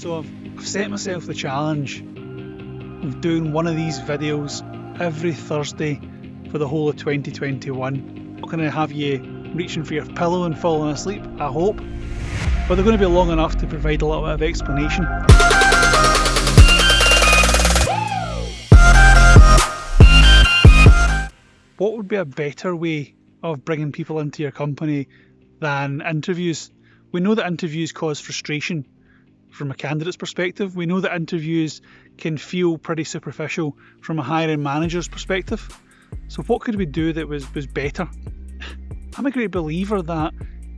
So I've set myself the challenge of doing one of these videos every Thursday for the whole of 2021. I'm not going to have you reaching for your pillow and falling asleep, I hope, but they're going to be long enough to provide a little bit of explanation. What would be a better way of bringing people into your company than interviews? We know that interviews cause frustration from a candidate's perspective. We know that interviews can feel pretty superficial from a hiring manager's perspective. So what could we do that was better? I'm a great believer that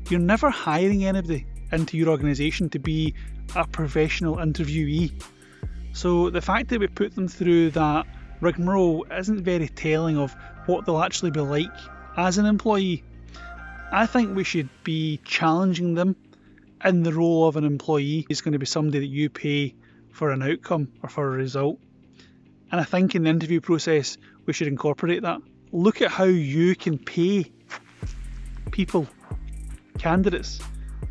you're never hiring anybody into your organisation to be a professional interviewee. So the fact that we put them through that rigmarole isn't very telling of what they'll actually be like as an employee. I think we should be challenging them in the role of an employee. Is going to be somebody that you pay for an outcome or for a result. And I think in the interview process, we should incorporate that. Look at how you can pay people, candidates,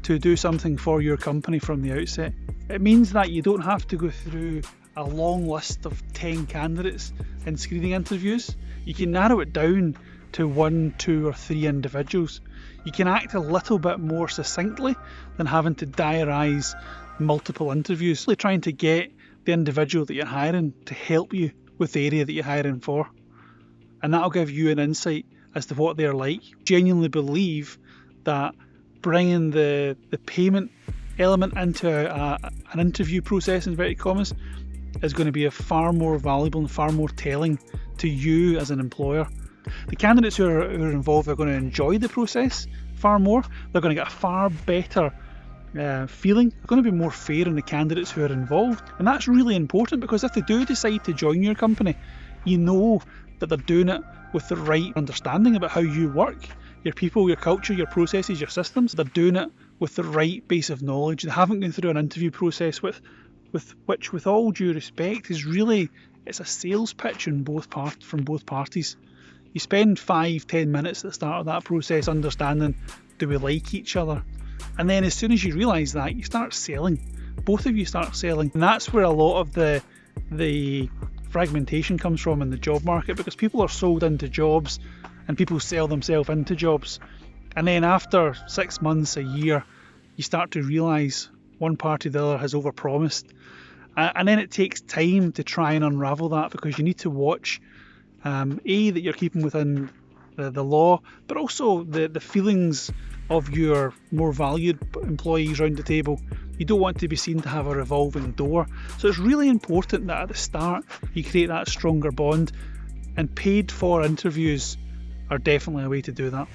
to do something for your company from the outset. It means that you don't have to go through a long list of 10 candidates in screening interviews. You can narrow it down to 1, 2 or 3 individuals. You can act a little bit more succinctly than having to diarise multiple interviews. Really trying to get the individual that you're hiring to help you with the area that you're hiring for. And that'll give you an insight as to what they're like. Genuinely believe that bringing the payment element into an interview process, in inverted commas, is going to be a far more valuable and far more telling to you as an employer. The candidates who are involved are going to enjoy the process far more. They're going to get a far better feeling. They're going to be more fair on the candidates who are involved. And that's really important, because if they do decide to join your company, you know that they're doing it with the right understanding about how you work, your people, your culture, your processes, your systems. They're doing it with the right base of knowledge. They haven't gone through an interview process which, with all due respect, is really, it's a sales pitch from both parties. You spend 5-10 minutes at the start of that process understanding, do we like each other? And then as soon as you realise that, you start selling. Both of you start selling. And that's where a lot of the fragmentation comes from in the job market, because people are sold into jobs and people sell themselves into jobs. And then after 6 months, a year, you start to realise one party or the other has overpromised. And then it takes time to try and unravel that, because you need to watch that you're keeping within the law, but also the feelings of your more valued employees around the table. You don't want to be seen to have a revolving door. So it's really important that at the start you create that stronger bond, and paid for interviews are definitely a way to do that.